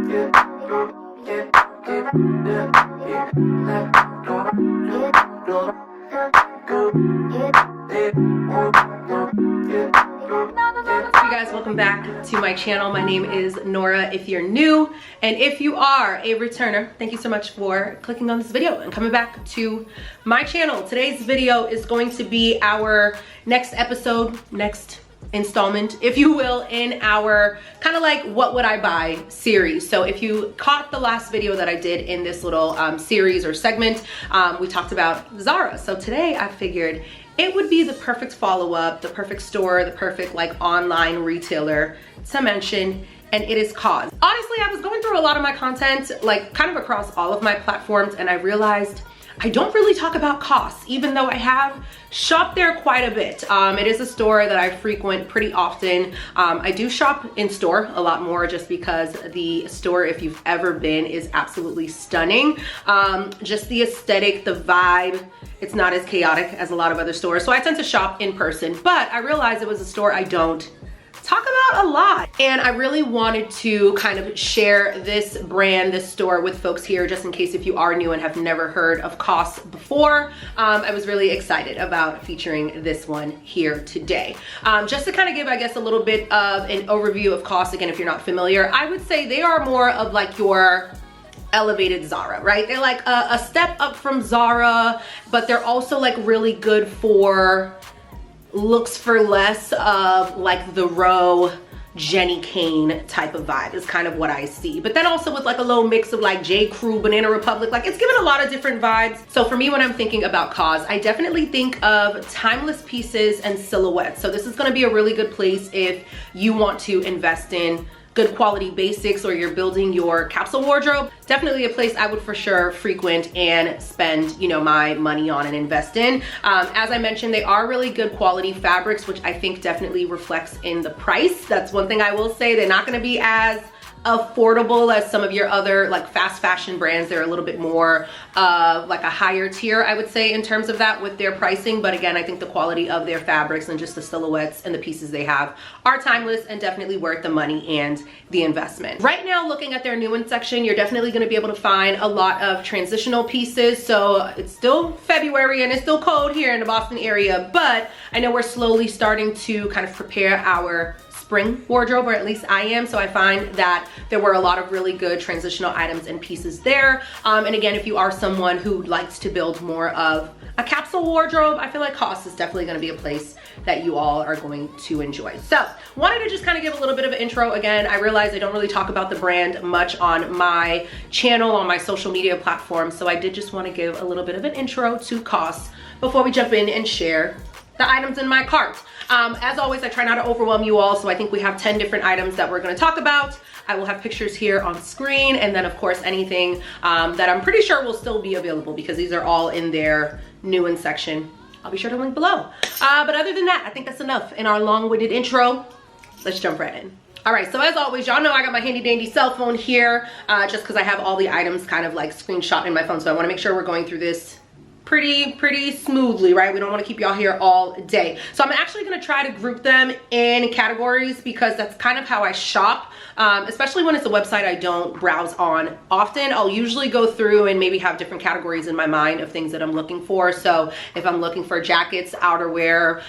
Guys, welcome back to my channel. My name is Nora if you're new, and if you are a returner, thank you so much for clicking on this video and coming back to my channel. Today's video is going to be our next episode, next installment, if you will, in our kind of like what would I buy series. So if you caught the last video that I did in this little series or segment, we talked about Zara. So today I figured it would be the perfect follow-up, the perfect store, the perfect like online retailer to mention, and it is COS. Honestly, I was going through a lot of my content, like kind of across all of my platforms, and I realized I don't really talk about COS, even though I have shopped there quite a bit. It is a store that I frequent pretty often. I do shop in store a lot more just because the store, if you've ever been, is absolutely stunning. Just the aesthetic, the vibe, it's not as chaotic as a lot of other stores. So I tend to shop in person, but I realized it was a store I don't talk about a lot, and I really wanted to kind of share this brand, this store with folks here, just in case if you are new and have never heard of COS before. I was really excited about featuring this one here today. Just to kind of give, I guess, a little bit of an overview of COS, again, if you're not familiar, I would say they are more of like your elevated Zara, right? They're like a step up from Zara, but they're also like really good for looks for less of like the Row, Jenny Kane type of vibe is kind of what I see. But then also with like a little mix of like J. Crew, Banana Republic, like it's given a lot of different vibes. So for me, when I'm thinking about COS, I definitely think of timeless pieces and silhouettes. So this is gonna be a really good place if you want to invest in good quality basics or you're building your capsule wardrobe. Definitely a place I would for sure frequent and spend, you know, my money on and invest in. As I mentioned, they are really good quality fabrics, which I think definitely reflects in the price. That's one thing I will say. They're not gonna be as affordable as some of your other like fast fashion brands. They're a little bit more like a higher tier, I would say, in terms of that with their pricing. But again, I think the quality of their fabrics and just the silhouettes and the pieces they have are timeless and definitely worth the money and the investment. Right now, looking at their new in section, you're definitely going to be able to find a lot of transitional pieces. So it's still February and it's still cold here in the Boston area, but I know we're slowly starting to kind of prepare our spring wardrobe, or at least I am. So I find that there were a lot of really good transitional items and pieces there. And again, if you are someone who likes to build more of a capsule wardrobe, I feel like COS is definitely going to be a place that you all are going to enjoy. So wanted to just kind of give a little bit of an intro. Again, I realize I don't really talk about the brand much on my channel, on my social media platforms. So I did just want to give a little bit of an intro to COS before we jump in and share the items in my cart. As always, I try not to overwhelm you all, so I think we have 10 different items that we're going to talk about. I will have pictures here on screen, and then of course anything that I'm pretty sure will still be available because these are all in their new in section. I'll be sure to link below. But other than that, I think that's enough in our long-winded intro. Let's jump right in. All right, so as always, y'all know I got my handy dandy cell phone here just because I have all the items kind of like screenshot in my phone, so I want to make sure we're going through this pretty smoothly, right? We don't want to keep y'all here all day. So I'm actually going to try to group them in categories because that's kind of how I shop, especially when it's a website I don't browse on often. I'll usually go through and maybe have different categories in my mind of things that I'm looking for. So if I'm looking for jackets, outerwear,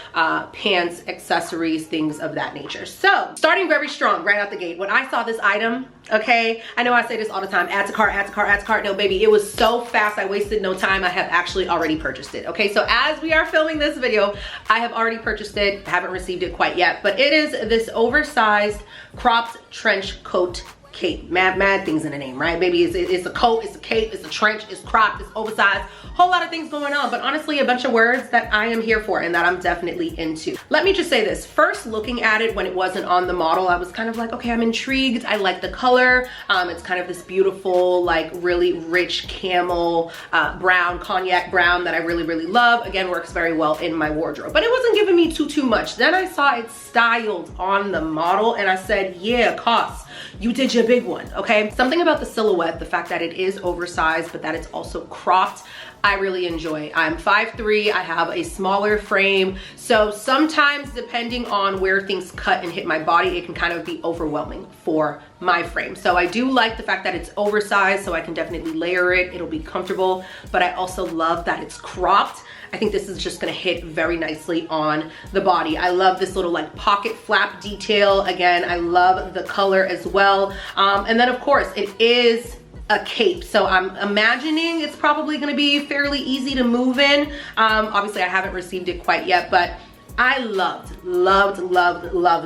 pants, accessories, things of that nature. So starting very strong right out the gate, when I saw this item, okay, I know I say this all the time, add to cart, add to cart, add to cart. No, baby, it was so fast, I wasted no time. I have actually already purchased it. Okay, so as we are filming this video, I have already purchased it. I haven't received it quite yet, but it is this oversized cropped trench coat cape. Mad things in the name, right? Baby, it's a coat, it's a cape, it's a trench, it's cropped, it's oversized. Whole lot of things going on, but honestly a bunch of words that I am here for and that I'm definitely into. Let me just say this, first looking at it when it wasn't on the model, I was kind of like, okay, I'm intrigued. I like the color. It's kind of this beautiful, like really rich camel brown, cognac brown that I really love. Again, works very well in my wardrobe, but it wasn't giving me too much. Then I saw it styled on the model and I said, yeah, COS, you did your big one, okay? Something about the silhouette, the fact that it is oversized, but that it's also cropped, I really enjoy. I'm 5'3", I have a smaller frame, so sometimes depending on where things cut and hit my body, it can kind of be overwhelming for my frame. So I do like the fact that it's oversized, so I can definitely layer it, it'll be comfortable, but I also love that it's cropped. I think this is just gonna hit very nicely on the body. I love this little like pocket flap detail. Again, I love the color as well. And then of course it is a cape, so I'm imagining it's probably gonna be fairly easy to move in. Obviously I haven't received it quite yet, but I love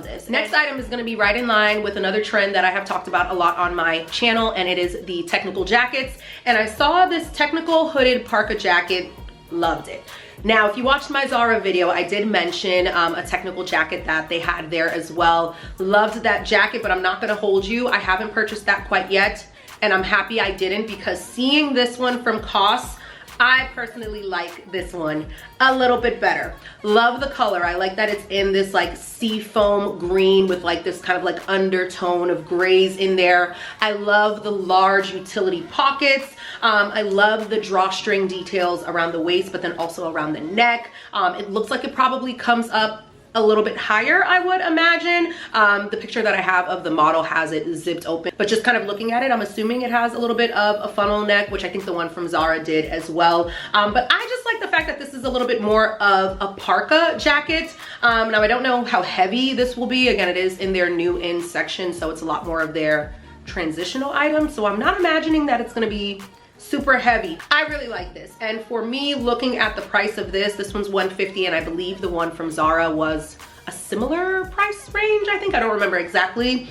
this. Next item is gonna be right in line with another trend that I have talked about a lot on my channel, and it is the technical jackets. And I saw this technical hooded parka jacket, loved it. Now, if you watched my Zara video, I did mention a technical jacket that they had there as well. Loved that jacket, but I'm not gonna hold you. I haven't purchased that quite yet, and I'm happy I didn't, because seeing this one from COS, I personally like this one a little bit better. Love the color. I like that it's in this like seafoam green with like this kind of like undertone of grays in there. I love the large utility pockets. I love the drawstring details around the waist, but then also around the neck. It looks like it probably comes up a little bit higher, I would imagine. The picture that I have of the model has it zipped open, but just kind of looking at it, I'm assuming it has a little bit of a funnel neck, which I think the one from Zara did as well. But I just like the fact that this is a little bit more of a parka jacket. Now I don't know how heavy this will be. Again, it is in their new in section, so it's a lot more of their transitional items. So I'm not imagining that it's gonna be super heavy. I really like this, and for me, looking at the price of this one's $150, and I believe the one from Zara was a similar price range. I think, I don't remember exactly.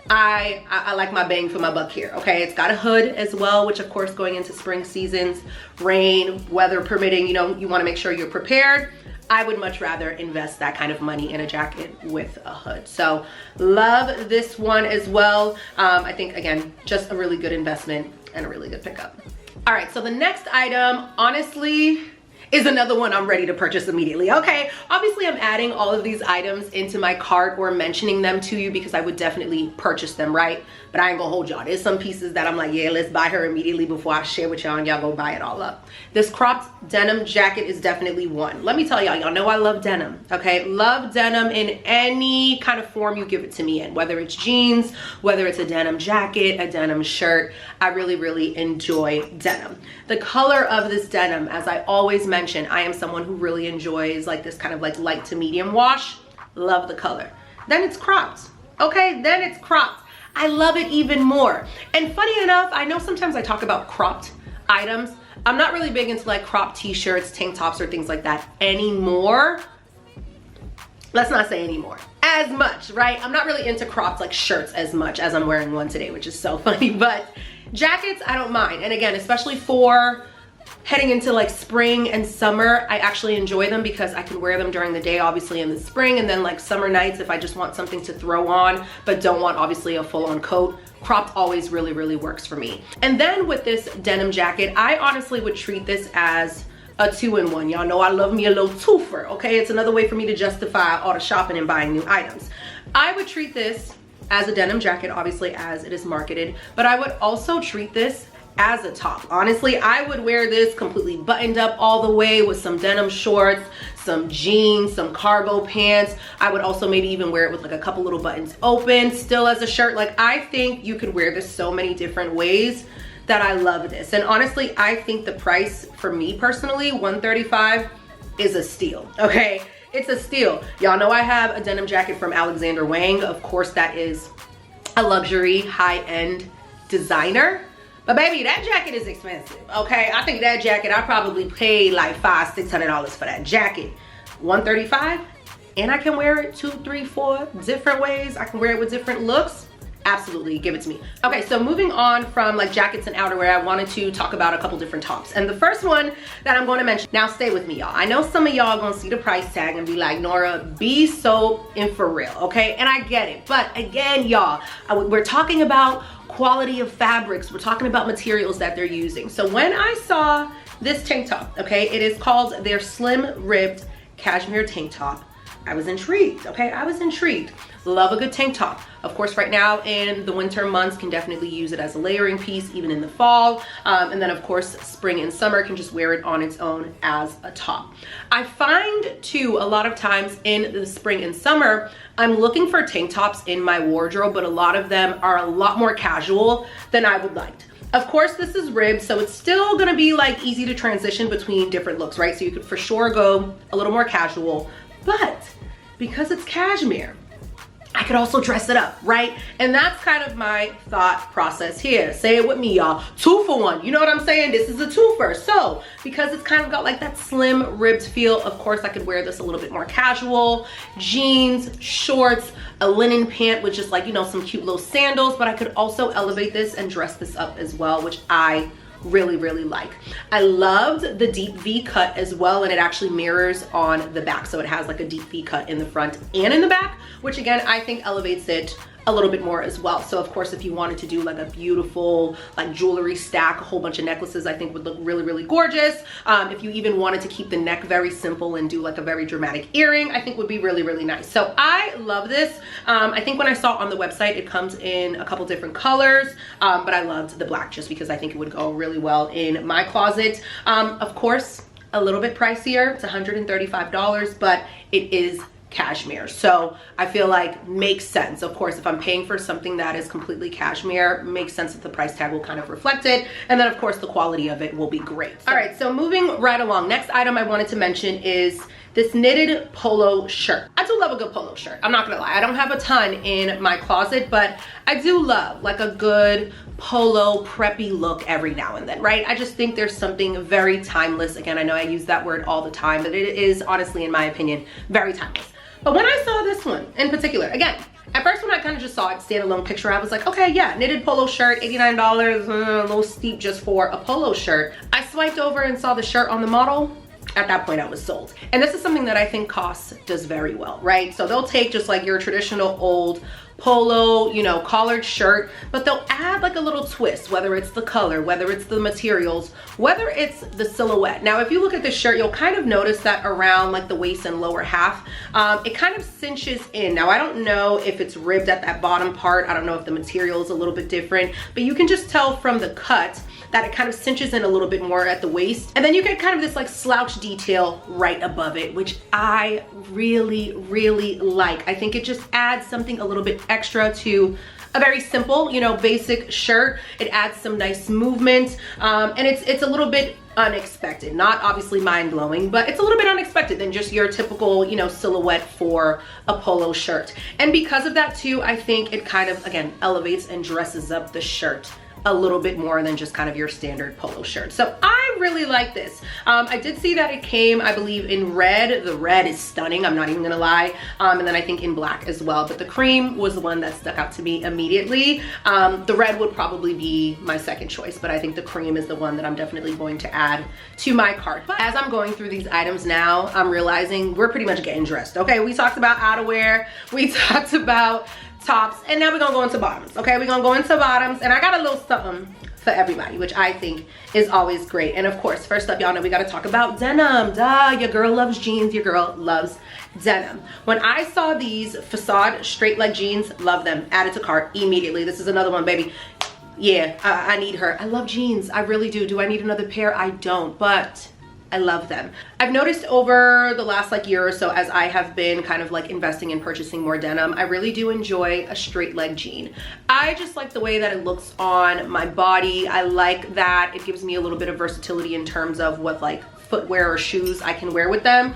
I like my bang for my buck here, okay? It's got a hood as well, which of course going into spring seasons, rain, weather permitting, you know, you wanna make sure you're prepared. I would much rather invest that kind of money in a jacket with a hood. So love this one as well. I think, again, just a really good investment and a really good pickup. All right, so the next item, honestly, is another one I'm ready to purchase immediately. Okay, obviously I'm adding all of these items into my cart or mentioning them to you because I would definitely purchase them, right? But I ain't gonna hold y'all. There's some pieces that I'm like, yeah, let's buy her immediately before I share with y'all and y'all go buy it all up. This cropped denim jacket is definitely one. Let me tell y'all, y'all know I love denim, okay? Love denim in any kind of form you give it to me in, whether it's jeans, whether it's a denim jacket, a denim shirt. I really enjoy denim. The color of this denim, as I always mention, I am someone who really enjoys like this kind of like light to medium wash. Love the color. Then it's cropped, okay? Then it's cropped. I love it even more. And funny enough, I know sometimes I talk about cropped items. I'm not really big into like cropped t-shirts, tank tops, or things like that anymore. Let's not say anymore. As much, right? I'm not really into cropped like shirts as much as I'm wearing one today, which is so funny, but jackets, I don't mind. And again, especially for heading into like spring and summer, I actually enjoy them because I can wear them during the day, obviously in the spring, and then like summer nights if I just want something to throw on but don't want obviously a full-on coat. Cropped always really works for me. And then with this denim jacket, I honestly would treat this as a 2-in-1. Y'all know I love me a little twofer, okay? It's another way for me to justify all the shopping and buying new items. I would treat this as a denim jacket, obviously as it is marketed, but I would also treat this as a top. Honestly, I would wear this completely buttoned up all the way with some denim shorts, some jeans, some cargo pants. I would also maybe even wear it with like a couple little buttons open, still as a shirt. Like, I think you could wear this so many different ways that I love this. And honestly, I think the price for me personally, $135, is a steal, okay? It's a steal. Y'all know I have a denim jacket from Alexander Wang. Of course, that is a luxury, high-end designer. But baby, that jacket is expensive, okay? I think that jacket, I probably paid like $500–600 for that jacket. $135, and I can wear it 2, 3, 4 different ways. I can wear it with different looks. Absolutely, give it to me. Okay, so moving on from like jackets and outerwear, I wanted to talk about a couple different tops. And the first one that I'm going to mention, now stay with me, y'all. I know some of y'all gonna see the price tag and be like, Nora, be so in for real, okay? And I get it, but again, y'all, we're talking about quality of fabrics. We're talking about materials that they're using. So when I saw this tank top, okay, it is called their slim ribbed cashmere tank top, I was intrigued, okay? I was intrigued. Love a good tank top. Of course, right now in the winter months can definitely use it as a layering piece, even in the fall. And then of course, spring and summer can just wear it on its own as a top. I find too, a lot of times in the spring and summer, I'm looking for tank tops in my wardrobe, but a lot of them are a lot more casual than I would like. Of course, this is ribbed, so it's still gonna be like easy to transition between different looks, right? So you could for sure go a little more casual, but because it's cashmere, I could also dress it up, right? And that's kind of my thought process here. Say it with me, y'all. 2 for 1. You know what I'm saying? This is a twofer. So because it's kind of got like that slim ribbed feel, of course I could wear this a little bit more casual. Jeans, shorts, a linen pant with just like, you know, some cute little sandals, but I could also elevate this and dress this up as well, which I really, really like. I loved the deep V cut as well, and it actually mirrors on the back. So it has like a deep V cut in the front and in the back, which again, I think elevates it a little bit more as well. So of course, if you wanted to do like a beautiful like jewelry stack, a whole bunch of necklaces, I think would look really, really gorgeous. If you even wanted to keep the neck very simple and do like a very dramatic earring, I think would be really, really nice. So I love this. I think when I saw it on the website, it comes in a couple different colors, but I loved the black just because I think it would go really well in my closet. Of course, a little bit pricier. It's $135, but it is cashmere, so I feel like makes sense. Of course, if I'm paying for something that is completely cashmere, makes sense that the price tag will kind of reflect it, and then of course the quality of it will be great. All right, so moving right along, next item I wanted to mention is this knitted polo shirt. I do love a good polo shirt. I'm not gonna lie, I don't have a ton in my closet, but I do love like a good polo preppy look every now and then, right? I just think there's something very timeless. Again, I know I use that word all the time, but it is honestly, in my opinion, very timeless. But when I saw this one in particular, again, at first when I kind of just saw it standalone picture, I was like, okay, yeah, knitted polo shirt, $89, a little steep just for a polo shirt. I swiped over and saw the shirt on the model. At that point I was sold. And this is something that I think COS does very well, right? So they'll take just like your traditional old polo, you know, collared shirt, but they'll add like a little twist, whether it's the color, whether it's the materials, whether it's the silhouette. Now, if you look at this shirt, you'll kind of notice that around like the waist and lower half, it kind of cinches in. Now, I don't know if it's ribbed at that bottom part. I don't know if the material is a little bit different, but you can just tell from the cut that it kind of cinches in a little bit more at the waist. And then you get kind of this like slouch detail right above it, which I really, really like. I think it just adds something a little bit extra to a very simple, you know, basic shirt. It adds some nice movement, and it's a little bit unexpected, not obviously mind-blowing, but it's a little bit unexpected than just your typical, you know, silhouette for a polo shirt. And because of that too, I think it kind of, again, elevates and dresses up the shirt a little bit more than just kind of your standard polo shirt. So I really like this. I did see that it came, I believe, in red. The red is stunning, I'm not even gonna lie. And then I think in black as well, but the cream was the one that stuck out to me immediately. The red would probably be my second choice, but I think the cream is the one that I'm definitely going to add to my cart. But as I'm going through these items now, I'm realizing we're pretty much getting dressed. Okay, we talked about outerwear, we talked about tops, and now we're gonna go into bottoms. Okay, we're gonna go into bottoms, and I got a little something for everybody, which I think is always great. And of course, first up, y'all know we gotta talk about denim. Duh, your girl loves jeans, your girl loves denim. When I saw these facade straight leg jeans, love them, added to cart immediately. This is another one, baby. Yeah, I need her. I love jeans, I really do. Do I need another pair? I don't, but I love them. I've noticed over the last like year or so, as I have been kind of like investing in purchasing more denim, I really do enjoy a straight leg jean. I just like the way that it looks on my body. I like that it gives me a little bit of versatility in terms of what like footwear or shoes I can wear with them.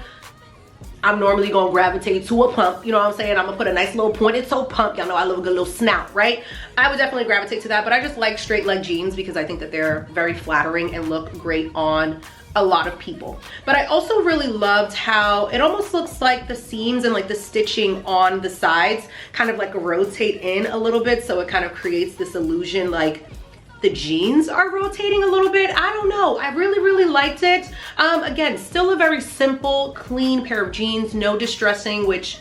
I'm normally gonna gravitate to a pump, you know what I'm saying? I'm gonna put a nice little pointed toe pump. Y'all know I love a good little snout, right? I would definitely gravitate to that, but I just like straight leg jeans because I think that they're very flattering and look great on a lot of people. But I also really loved how it almost looks like the seams and like the stitching on the sides kind of like rotate in a little bit, so it kind of creates this illusion like the jeans are rotating a little bit. I don't know, I really, really liked it. Again, still a very simple, clean pair of jeans, no distressing, which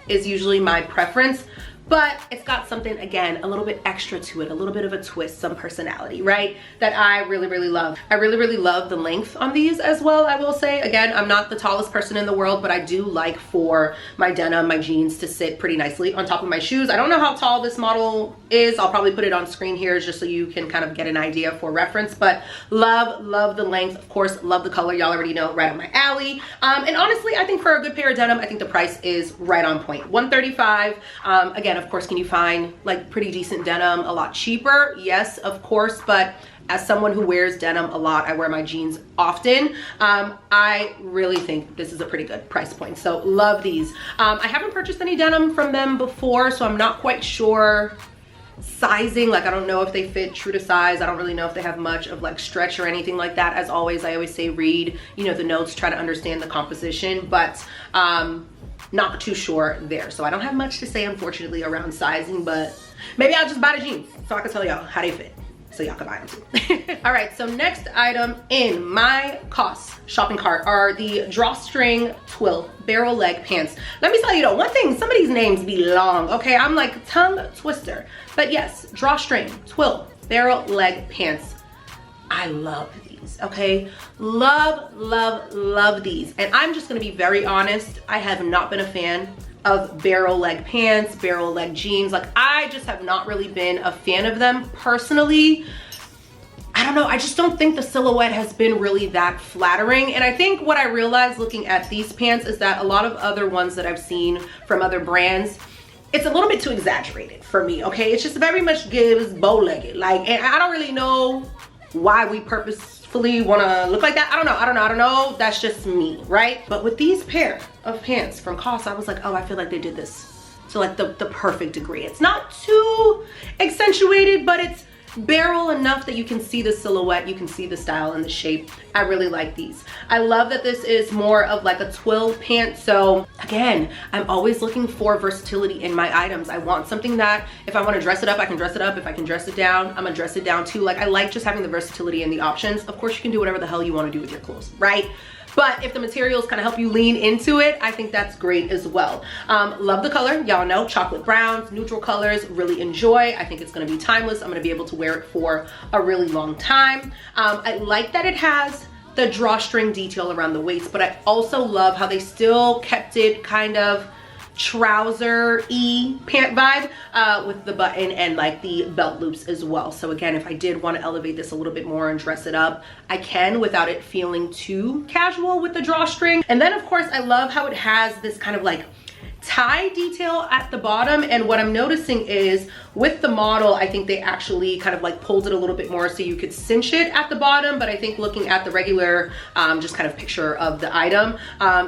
is usually my preference. but it's got something, again, a little bit extra to it, a little bit of a twist, some personality, right? That I really, really love. I really, really love the length on these as well, I will say. Again, I'm not the tallest person in the world, but I do like for my denim, my jeans to sit pretty nicely on top of my shoes. I don't know how tall this model is. I'll probably put it on screen here just so you can kind of get an idea for reference, but love the length. Of course, love the color. Y'all already know, right up my alley. And honestly, I think for a good pair of denim, I think the price is right on point. $135. Again, of course, can you find like pretty decent denim a lot cheaper? Yes, of course, but as someone who wears denim a lot, I wear my jeans often, I really think this is a pretty good price point. So love these. I haven't purchased any denim from them before, so I'm not quite sure sizing. Like, I don't know if they fit true to size. I don't really know if they have much of like stretch or anything like that. As always, I always say read, you know, the notes, try to understand the composition, but not too sure there. So I don't have much to say, unfortunately, around sizing, but maybe I'll just buy the jeans so I can tell y'all how they fit, so y'all can buy them too. All right, so next item in my COS shopping cart are the drawstring twill barrel leg pants. Let me tell you though, one thing, some of these names be long, okay? I'm like tongue twister. But yes, drawstring twill barrel leg pants. I love these, okay? Love these. And I'm just gonna be very honest, I have not been a fan of barrel leg pants, barrel leg jeans. Like, I just have not really been a fan of them personally. I don't know, I just don't think the silhouette has been really that flattering. And I think what I realized looking at these pants is that a lot of other ones that I've seen from other brands, it's a little bit too exaggerated for me, okay? It just very much gives bow-legged. Like, and I don't really know why we purposefully wanna look like that. I don't know, that's just me, right? But with these pair of pants from COS, I was like, oh, I feel like they did this to like the perfect degree. It's not too accentuated, but it's barrel enough that you can see the silhouette, you can see the style and the shape. I really like these. I love that this is more of like a twill pant. So again, I'm always looking for versatility in my items. I want something that if I want to dress it up, I can dress it up. If I can dress it down, I'm gonna dress it down too. Like, I like just having the versatility and the options. Of course, you can do whatever the hell you want to do with your clothes, right? But if the materials kind of help you lean into it, I think that's great as well. Love the color. Y'all know, chocolate browns, neutral colors, really enjoy. I think it's gonna be timeless. I'm gonna be able to wear it for a really long time. I like that it has the drawstring detail around the waist, but I also love how they still kept it kind of trouser-y pant vibe with the button and like the belt loops as well. So again, if I did want to elevate this a little bit more and dress it up, I can without it feeling too casual with the drawstring. And then of course, I love how it has this kind of like tie detail at the bottom. And what I'm noticing is with the model, I think they actually kind of like pulled it a little bit more so you could cinch it at the bottom. But I think looking at the regular just kind of picture of the item,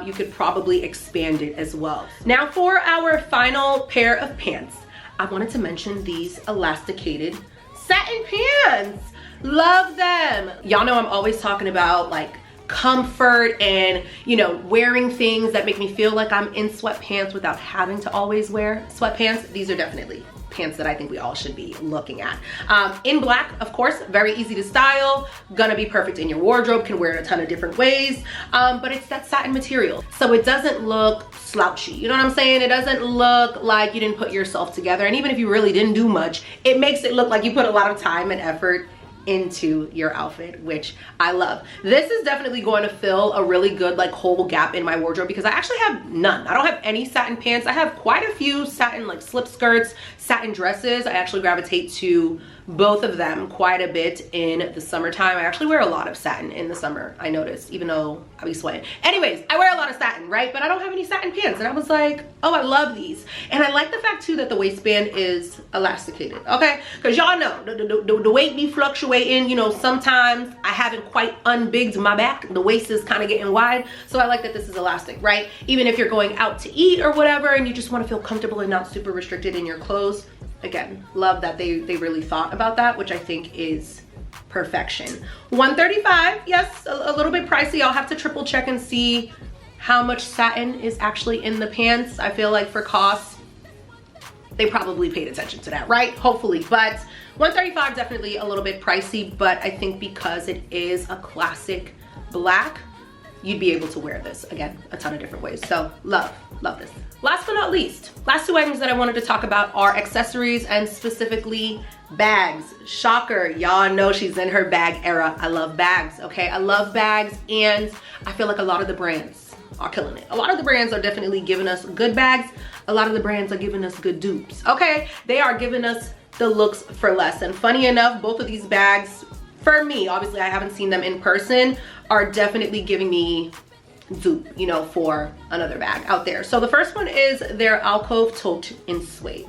you could probably expand it as well. Now for our final pair of pants, I wanted to mention these elasticated satin pants. Love them. Y'all know I'm always talking about like comfort and, you know, wearing things that make me feel like I'm in sweatpants without having to always wear sweatpants. These are definitely pants that I think we all should be looking at. In black, of course, very easy to style, gonna be perfect in your wardrobe, can wear it a ton of different ways, but it's that satin material. So it doesn't look slouchy, you know what I'm saying? It doesn't look like you didn't put yourself together. And even if you really didn't do much, it makes it look like you put a lot of time and effort into your outfit, which I love. This is definitely going to fill a really good like whole gap in my wardrobe because I actually have none. I don't have any satin pants. I have quite a few satin like slip skirts, satin dresses. I actually gravitate to both of them quite a bit in the summertime. I actually wear a lot of satin in the summer, I noticed, even though I be sweating. Anyways, I wear a lot of satin, right? But I don't have any satin pants. And I was like, oh, I love these. And I like the fact too that the waistband is elasticated, okay? Because y'all know the weight be fluctuating. You know, sometimes I haven't quite unbigged my back. The waist is kind of getting wide. So I like that this is elastic, right? Even if you're going out to eat or whatever and you just want to feel comfortable and not super restricted in your clothes. Again, love that they really thought about that, which I think is perfection. $135, yes, a little bit pricey. I'll have to triple check and see how much satin is actually in the pants. I feel like for COS, they probably paid attention to that, right? Hopefully, but $135 definitely a little bit pricey, but I think because it is a classic black, you'd be able to wear this, again, a ton of different ways. So love this. Last but not least, last two items that I wanted to talk about are accessories and specifically bags. Shocker, y'all know she's in her bag era. I love bags, okay? I love bags, and I feel like a lot of the brands are killing it. A lot of the brands are definitely giving us good bags. A lot of the brands are giving us good dupes, okay? They are giving us the looks for less. And funny enough, both of these bags, for me, obviously I haven't seen them in person, are definitely giving me dupe, you know, for another bag out there. So the first one is their alcove tote in suede.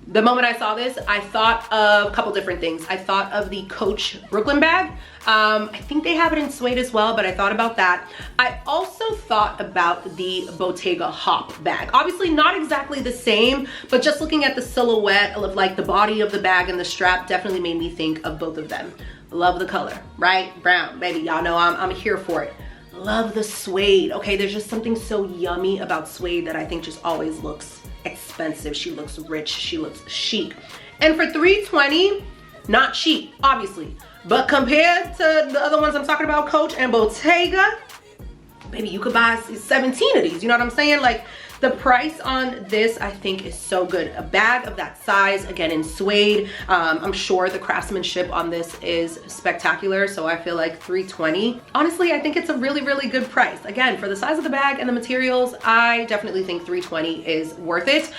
The moment I saw this, I thought of a couple different things. I thought of the Coach Brooklyn bag. I think they have it in suede as well, but I thought about that. I also thought about the Bottega Hop bag. Obviously not exactly the same, but just looking at the silhouette of like the body of the bag and the strap definitely made me think of both of them. Love the color, right? Brown, baby, y'all know I'm here for it. Love the suede. Okay, there's just something so yummy about suede that I think just always looks expensive. She looks rich, she looks chic. And for $320, not cheap, obviously, but compared to the other ones I'm talking about, Coach and Bottega, baby, you could buy 17 of these, you know what I'm saying? Like, the price on this, I think, is so good. A bag of that size, again, in suede. I'm sure the craftsmanship on this is spectacular, so I feel like $320. Honestly, I think it's a really, really good price. Again, for the size of the bag and the materials, I definitely think $320 is worth it.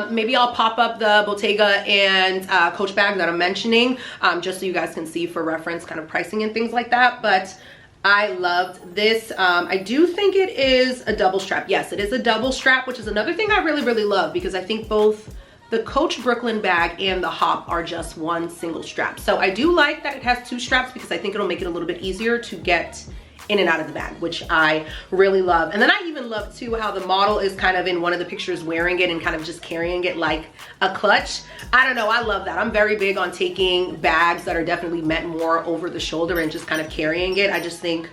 Maybe I'll pop up the Bottega and Coach bag that I'm mentioning, just so you guys can see for reference kind of pricing and things like that. But I loved this. I do think it is a double strap. Yes, it is a double strap, which is another thing I really, really love, because I think both the Coach Brooklyn bag and the Hop are just one single strap. So I do like that it has two straps, because I think it'll make it a little bit easier to get in and out of the bag, which I really love. And then I even love too how the model is kind of in one of the pictures wearing it and kind of just carrying it like a clutch. I don't know, I love that. I'm very big on taking bags that are definitely meant more over the shoulder and just kind of carrying it. I just think,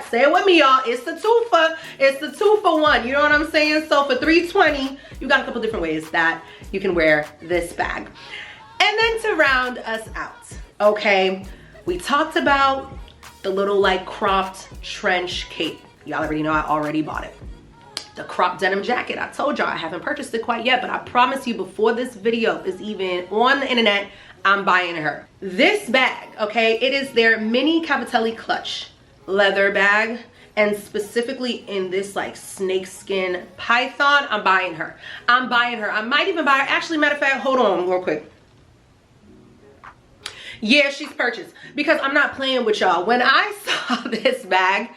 say it with me, y'all, it's the two for one, you know what I'm saying? So for $320, you got a couple different ways that you can wear this bag. And then to round us out, okay, we talked about the little like cropped trench cape. Y'all already know I already bought it. The cropped denim jacket, I told y'all I haven't purchased it quite yet, but I promise you before this video is even on the internet, I'm buying her. This bag, okay, it is their mini Cavatelli clutch leather bag, and specifically in this like snakeskin python. I'm buying her. I'm buying her. I might even buy her. Actually, matter of fact, hold on real quick. Yeah, she's purchased, because I'm not playing with y'all. When I saw this bag,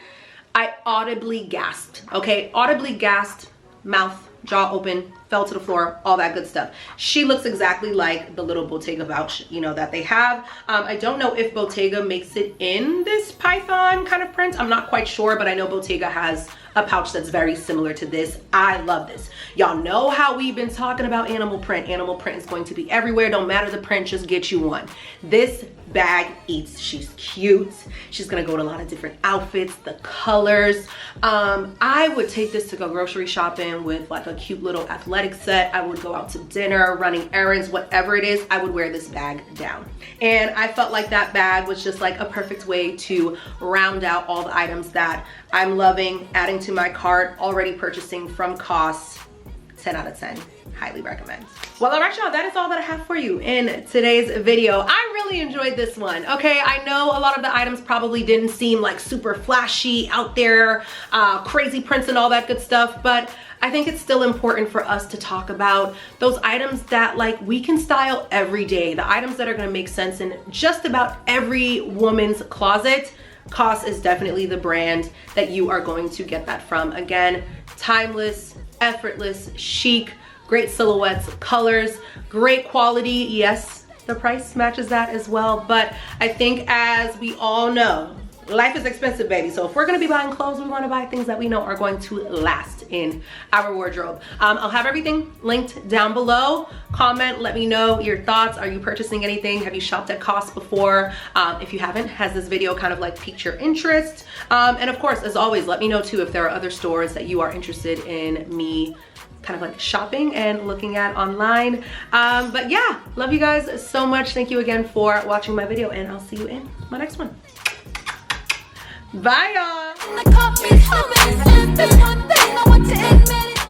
I audibly gasped, okay? Audibly gasped, mouth, jaw open, fell to the floor, all that good stuff. She looks exactly like the little Bottega pouch, you know, that they have. I don't know if Bottega makes it in this python kind of print. I'm not quite sure, but I know Bottega has a pouch that's very similar to this. I love this. Y'all know how we've been talking about animal print. Animal print is going to be everywhere. Don't matter the print, just get you one. This bag eats. She's cute. She's gonna go to a lot of different outfits, the colors. I would take this to go grocery shopping with like a cute little athletic set. I would go out to dinner, running errands, whatever it is, I would wear this bag down. And I felt like that bag was just like a perfect way to round out all the items that I'm loving, adding to my cart, already purchasing from COS. 10 out of 10, highly recommend. Well, all right, y'all, that is all that I have for you in today's video. I really enjoyed this one, okay? I know a lot of the items probably didn't seem like super flashy, out there, crazy prints and all that good stuff, but I think it's still important for us to talk about those items that like we can style every day, the items that are gonna make sense in just about every woman's closet. COS is definitely the brand that you are going to get that from. Again, timeless, effortless, chic, great silhouettes, colors, great quality. Yes, the price matches that as well. But I think, as we all know, life is expensive, baby. So if we're gonna be buying clothes, we wanna buy things that we know are going to last in our wardrobe. I'll have everything linked down below. Comment, let me know your thoughts. Are you purchasing anything? Have you shopped at COS before? If you haven't, has this video kind of like piqued your interest? And of course, as always, let me know too if there are other stores that you are interested in me kind of like shopping and looking at online. But yeah, love you guys so much. Thank you again for watching my video, and I'll see you in my next one. Bye, y'all. in the coffee. How many times? There's one thing I want to admit.